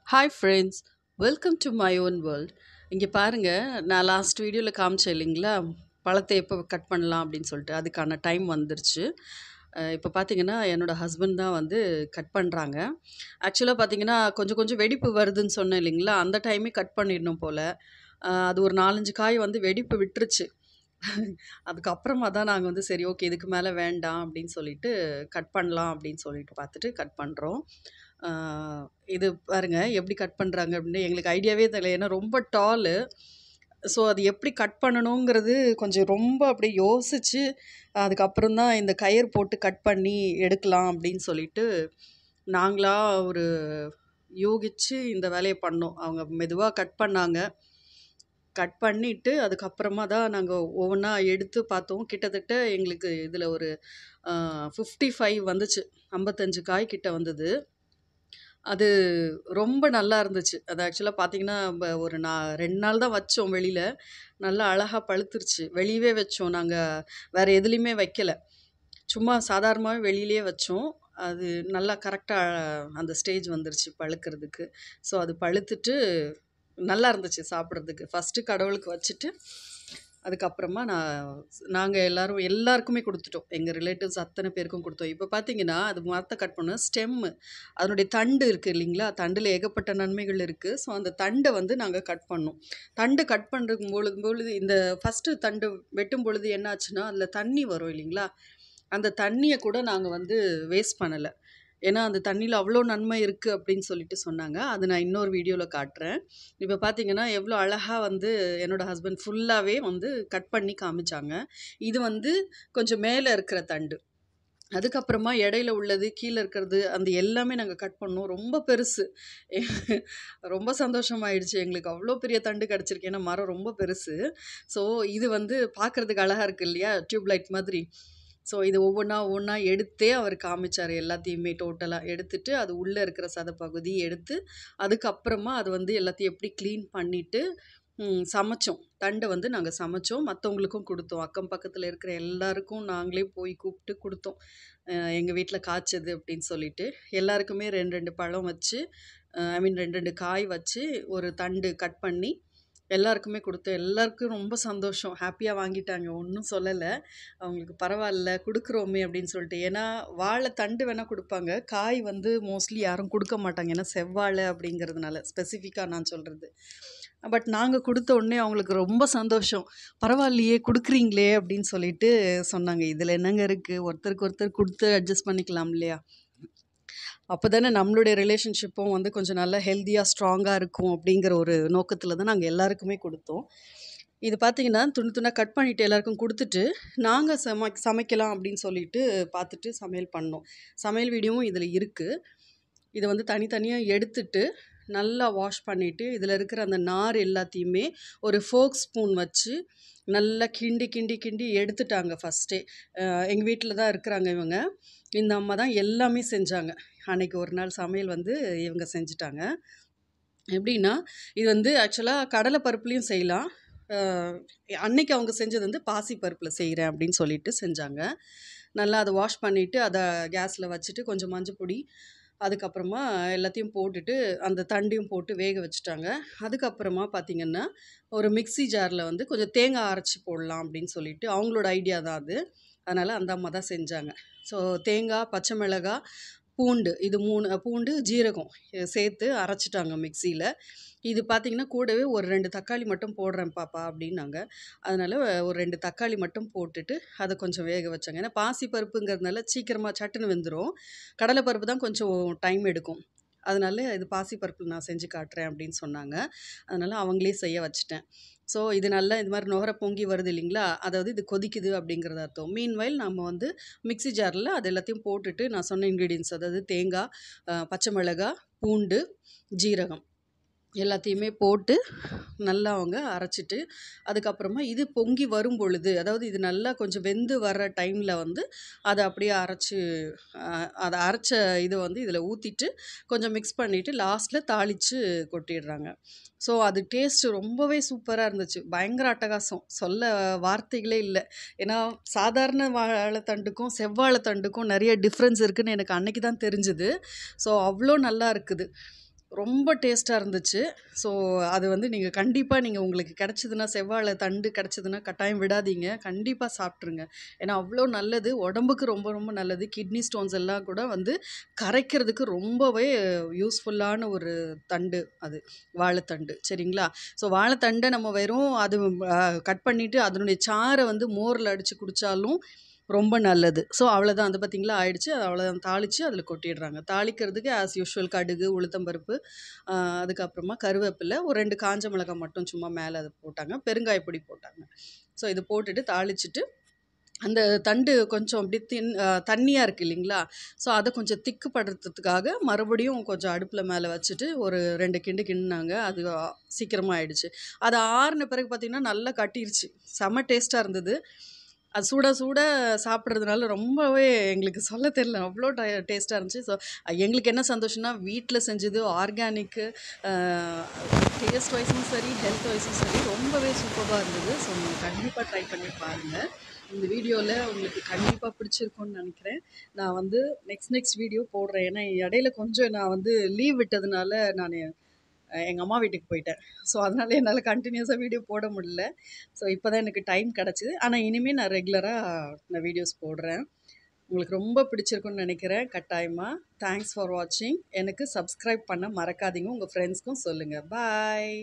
Hi friends, welcome to my own world. இங்கே பாருங்கள், நான் லாஸ்ட் வீடியோவில் காமிச்சேன் இல்லைங்களா, பழத்தை எப்போ கட் பண்ணலாம் அப்படின்னு சொல்லிட்டு அதுக்கான டைம் வந்துருச்சு. இப்போ பார்த்தீங்கன்னா என்னோடய ஹஸ்பண்ட் தான் வந்து கட் பண்ணுறாங்க. ஆக்சுவலாக பார்த்தீங்கன்னா கொஞ்சம் கொஞ்சம் வெடிப்பு வருதுன்னு சொன்னேன் இல்லைங்களா, அந்த டைமே கட் பண்ணிடணும் போல். அது ஒரு 4-5 காய் வந்து வெடிப்பு விட்டுருச்சு. அதுக்கப்புறமா தான் நாங்கள் வந்து சரி ஓகே இதுக்கு மேலே வேண்டாம் அப்படின்னு சொல்லிட்டு கட் பண்ணலாம் அப்படின்னு சொல்லிட்டு பார்த்துட்டு கட் பண்ணுறோம். இது பாருங்க எப்படி கட் பண்ணுறாங்க அப்படின்னு எங்களுக்கு ஐடியாவே தெரியல. ஏன்னா ரொம்ப டாலு. ஸோ அது எப்படி கட் பண்ணணுங்கிறது கொஞ்சம் ரொம்ப அப்படியே யோசிச்சு அதுக்கப்புறம் தான் இந்த கயிறு போட்டு கட் பண்ணி எடுக்கலாம் அப்படின்னு சொல்லிட்டு நாங்களா ஒரு யோகிச்சு இந்த வேலையை பண்ணோம். அவங்க மெதுவாக கட் பண்ணாங்க. கட் பண்ணிட்டு அதுக்கப்புறமா தான் நாங்கள் ஒவ்வொன்றா எடுத்து பார்த்தோம். கிட்டத்தட்ட எங்களுக்கு இதில் ஒரு 55 வந்துச்சு. 55 காய் கிட்ட வந்தது. அது ரொம்ப நல்லா இருந்துச்சு. அது ஆக்சுவலாக பார்த்தீங்கன்னா, ஒரு 2 நாள் தான் வச்சோம் வெளியில. நல்லா அழகா பழுத்துருச்சு. வெளியவே வச்சோம். நாங்க வேற எதுலயுமே வைக்கல. சும்மா சாதாரணமாவே வெளியிலயே வச்சோம். அது நல்லா கரெக்ட்டா அந்த ஸ்டேஜ் வந்துருச்சு பழுக்கிறதுக்கு. ஸோ அது பழுத்துட்டு நல்லா இருந்துச்சு சாப்பிட்றதுக்கு. ஃபஸ்ட்டு கடவுளுக்கு வச்சுட்டு, அதுக்கப்புறமா நாங்க எல்லாருக்குமே குடுத்துட்டோம். எங்க ரிலேட்டிவ்ஸ் அத்தனை பேருக்கும் குடுத்தோம். இப்போ பார்த்தீங்கன்னா, அது மரத்த கட் பண்ண ஸ்டெம்மு. அதனுடைய தண்டு இருக்கு இல்லைங்களா? தண்டுல ஏகப்பட்ட நன்மைகள் இருக்கு. ஸோ அந்த தண்ட வந்து நாங்க கட் பண்ணோம். தண்டு கட் பண்றதுக்கு பொழுது இந்த ஃபஸ்ட்டு தண்டு வெட்டும் பொழுது என்ன ஆச்சுன்னா, அதில தண்ணி வரும் இல்லைங்களா? அந்த தண்ணிய கூட நாங்க வந்து வேஸ்ட் பண்ணல. ஏன்னா, அந்த தண்ணீல அவ்ளோ நன்மை இருக்கு அப்படின்னு சொல்லிட்டு சொன்னாங்க. அது நான் இன்னொரு வீடியோல காட்டுறேன். இப்ப பார்த்தீங்கன்னா, எவ்ளோ அழகா வந்து என்னோட ஹஸ்பண்ட் ஃபுல்லாவே வந்து கட் பண்ணி காமிச்சாங்க. இது வந்து கொஞ்சம் மேல இருக்கிற தண்டு. அதுக்கப்புறமா இடையில உள்ளது, கீழ இருக்கிறது, அந்த எல்லாமே நாங்க கட் பண்ணோம். ரொம்ப பெருசு. ரொம்ப சந்தோஷமாயிடுச்சு எங்களுக்கு. அவ்ளோ பெரிய தண்டு கிடைச்சிருக்கு. ஏன்னா, மரம் ரொம்ப பெருசு. ஸோ, இது வந்து பார்க்கறதுக்கு அழகா இருக்கு இல்லையா? டியூப் லைட் மாதிரி. ஸோ, இது ஒவ்வொன்னா எடுத்தே அவர் காமிச்சாரு. எல்லாத்தையுமே டோட்டலா எடுத்துட்டு, அது உள்ள இருக்கிற சதப்பகுதி எடுத்து, அதுக்கப்புறமா அது வந்து எல்லாத்தையும் எப்படி கிளீன் பண்ணிட்டு, சமைச்சோம். தண்ட வந்து நாங்க சமைச்சோம். மத்தவங்களுக்கும் குடுத்தோம். அக்கம் பக்கத்துல இருக்கிற எல்லாருக்கும் நாங்களே போய் கூப்ட்டு குடுத்தோம். எங்க வீட்ல காய்ச்சது அப்படின்னு சொல்லிட்டு. எல்லாருக்குமே 2, 2 பழம் வச்சு, ஐ மீன் 2, 2 காய் வச்சு, ஒரு தண்டு கட் பண்ணி எல்லாருக்குமே குடுத்தோம். எல்லாருக்கும் ரொம்ப சந்தோஷம். ஹேப்பியா வாங்கிட்டாங்க. ஒண்ணும் சொல்லல. அவங்களுக்கு பரவால்ல குடுக்குறோமே அப்படின்னு சொல்லிட்டு. ஏன்னா, வாழை தண்டு வேணா குடுப்பாங்க. காய் வந்து மோஸ்ட்லி யாரும் குடுக்க மாட்டாங்க. ஏன்னா, செவ்வாழை அப்படிங்கிறதுனால ஸ்பெசிஃபிக்கா நான் சொல்றது. பட் நாங்க குடுத்த உடனே அவங்களுக்கு ரொம்ப சந்தோஷம். "பரவாயில்லையே குடுக்குறீங்களே" அப்படின்னு சொல்லிட்டு சொன்னாங்க. "இதுல என்னங்க இருக்கு? ஒருத்தருக்கு ஒருத்தர் குடுத்து அட்ஜஸ்ட் பண்ணிக்கலாம் இல்லையா?" அப்பதானே நம்மளுடைய ரிலேஷன்ஷிப்பும் வந்து கொஞ்சம் நல்லா ஹெல்தியா, ஸ்ட்ராங்கா இருக்கும் அப்படிங்கிற ஒரு நோக்கத்துல தான் நாங்க எல்லாருக்குமே குடுத்தோம். இது பார்த்தீங்கன்னா, துண்டு துண்டா கட் பண்ணிட்டு எல்லாருக்கும் குடுத்துட்டு, நாங்க சமைக்கலாம் அப்படின்னு சொல்லிட்டு பார்த்துட்டு சமையல் பண்ணோம். சமையல் வீடியோவும் இதுல இருக்கு. இத வந்து தனித்தனியா எடுத்துட்டு, நல்லா வாஷ் பண்ணிட்டு, இதில இருக்கிற அந்த நார் எல்லாத்தையுமே ஒரு ஃபோர்க் ஸ்பூன் வச்சு, நல்லா கிண்டி, கிண்டி, கிண்டி எடுத்துட்டாங்க ஃபர்ஸ்ட்டே. எங்க வீட்ல தான் இருக்கிறாங்க இவங்க. இந்த அம்மா தான் எல்லாமே செஞ்சாங்க. அன்னைக்கு ஒரு நாள் சமையல் வந்து இவங்க செஞ்சுட்டாங்க. எப்படின்னா, இது வந்து ஆக்சுவலா கடலை பருப்புலயும் செய்யலாம். அ அன்னைக்கு அவங்க செஞ்சது வந்து பாசி பருப்புல செய்றேன் அப்படின்னு சொல்லிட்டு செஞ்சாங்க. நல்லா அத வாஷ் பண்ணிட்டு, அத கேஸ்ல வச்சுட்டு கொஞ்சம் மஞ்சப்பொடி, அதுக்கப்புறமா எல்லாத்தையும் போட்டுட்டு, அந்த தண்டையும் போட்டு வேக வச்சுட்டாங்க. அதுக்கப்புறமா பார்த்தீங்கன்னா, ஒரு மிக்ஸி ஜார்ல வந்து கொஞ்சம் தேங்காய் அரைச்சு போடலாம் அப்படின்னு சொல்லிட்டு, அவங்களோட ஐடியா தான் அது. அதனால அந்த அம்மா தான் செஞ்சாங்க. ஸோ தேங்காய், பச்சை மிளகாய், பூண்டு இது 3 பூண்டு, ஜீரகம் சேர்த்து அரைச்சுட்டாங்க மிக்ஸியில. இது பார்த்தீங்கன்னா, கூடவே ஒரு 2 தக்காளி மட்டும் போடுறேன் பாப்பா அப்டின்னாங்க. அதனால ஒரு 2 தக்காளி மட்டும் போட்டுட்டு, அத கொஞ்சம் வேக வச்சாங்க. ஏன்னா பாசி பருப்புங்கிறதுனால சீக்கிரமா சட்டுன்னு வெந்துரும். கடலை பருப்பு தான் கொஞ்சம் டைம் எடுக்கும். அதனால இது பாசி பருப்புல நான் செஞ்சு காட்டுறேன் அப்டின்னு சொன்னாங்க. அதனால அவங்களே செய்ய வச்சுட்டேன். ஸோ இது நல்லா இது மாரி நுர பொங்கி வருது இல்லைங்களா? அதாவது இது கொதிக்குது அப்படிங்கிறது அர்த்தம். மீன்வைல் நம்ம வந்து மிக்ஸி ஜார்ல அது எல்லாத்தையும் போட்டுட்டு நான் சொன்ன இன்கிரீடியன்ட்ஸ் அதாவது தேங்காய், பச்சை மிளகாய், பூண்டு, ஜீரகம் எல்லாத்தையுமே போட்டு நல்லா அவங்க அரைச்சிட்டு, அதுக்கப்புறமா இது பொங்கி வரும்பொழுது, அதாவது இது நல்லா கொஞ்சம் வெந்து வர்ற டைம்ல வந்து, அத அப்படியே அரைச்சு அ அத அரைச்ச இத வந்து இதில ஊத்திட்டு, கொஞ்சம் மிக்ஸ் பண்ணிட்டு, லாஸ்ட்ல தாளிச்சு கொட்டிடுறாங்க. ஸோ, அது டேஸ்ட்டு ரொம்பவே சூப்பரா இருந்துச்சு. பயங்கர அட்டகாசம். சொல்ல வார்த்தைகளே இல்ல. ஏன்னா, சாதாரண வாழைத்தண்டுக்கும், செவ்வாழைத்தண்டுக்கும் நெறைய டிஃப்ரென்ஸ் இருக்குன்னு எனக்கு அன்னைக்கு தான் தெரிஞ்சது. ஸோ, அவ்ளோ நல்லா இருக்குது. ரொம்ப டேஸ்ட்டா இருந்துச்சு. ஸோ அது வந்து கண்டிப்பா உங்களுக்கு கிடைச்சதுன்னா, செவ்வாழை தண்டு கிடைச்சதுன்னா கட்டாயம் விடாதீங்க. கண்டிப்பா சாப்பிட்ருங்க. ஏன்னா அவ்ளோ நல்லது. உடம்புக்கு ரொம்ப ரொம்ப நல்லது. கிட்னி ஸ்டோன்ஸ் எல்லாம் கூட வந்து கரைக்கிறதுக்கு ரொம்பவே யூஸ்ஃபுல்லான ஒரு தண்டு அது. வாழைத்தண்டு. சரிங்களா? ஸோ வாழைத்தண்ட நம்ம வெறும் அது அ கட் பண்ணிட்டு அதனுடைய சாற வந்து மோர்ல அடிச்சு குடிச்சாலும் ரொம்ப நல்லது. ஸோ அவ்வளோதான். அது பார்த்தீங்களா ஆயிடுச்சு. அது அவ்வளோதான் தாளிச்சு அதில கொட்டிடுறாங்க. தாளிக்கிறதுக்கு ஆஸ் யூசுவல் கடுகு, உளுத்தம் பருப்பு, அ அதுக்கப்புறமா கருவேப்பில, ஒரு 2 காஞ்ச மிளகாய் மட்டும் சும்மா மேல அது போட்டாங்க. பெருங்காய பொடி போட்டாங்க. ஸோ இது போட்டுட்டு தாளிச்சுட்டு, அந்த தண்டு கொஞ்சம் அப்படியே தண்ணியா இருக்கு இல்லைங்களா? ஸோ அத கொஞ்சம் திக்கு படுத்துறதுக்காக மறுபடியும் கொஞ்சம் அடுப்புல மேல வச்சுட்டு ஒரு 2 கிண்டு கிண்டுனாங்க. அது சீக்கிரமா ஆயிடுச்சு. அது ஆறுன பிறகு பார்த்தீங்கன்னா, நல்லா கட்டிருச்சு. செம்ம டேஸ்ட்டா இருந்தது. அது சுட சுட சாப்பிடுறதுனால ரொம்பவே எங்களுக்கு சொல்ல தெரியல. அவ்ளோ டேஸ்ட்டா இருந்துச்சு. ஸோ எங்களுக்கு என்ன சந்தோஷம்னா, வீட்ல செஞ்சது ஆர்கானிக்கு. அ டேஸ்ட் வைஸும் சரி, ஹெல்த் வைஸும் சரி ரொம்பவே சூப்பர்பா இருந்தது. ஸோ நீங்க கண்டிப்பா ட்ரை பண்ணி பாருங்க. இந்த வீடியோல உங்களுக்கு கண்டிப்பா பிடிச்சிருக்கும்னு நெனைக்கிறேன். நான் வந்து நெக்ஸ்ட் வீடியோ போடுறேன். ஏன்னா இடையில கொஞ்சம் நான் வந்து லீவ் விட்டதுனால நானு எங்க அம்மா வீட்டுக்கு போயிட்டேன். ஸோ அதனால என்னால கன்டினியூஸா வீடியோ போட முடியல. ஸோ இப்ப தான் எனக்கு டைம் கிடைச்சது. ஆனா இனிமே நான் ரெகுலரா நான் வீடியோஸ் போடுறேன். உங்களுக்கு ரொம்ப பிடிச்சிருக்கும்னு நெனைக்கிறேன் கட்டாயமா. தேங்க்ஸ் ஃபார் வாட்சிங். எனக்கு சப்ஸ்கிரைப் பண்ண மறக்காதீங்க. உங்க ஃப்ரெண்ட்ஸ்க்கும் சொல்லுங்க. பாய்.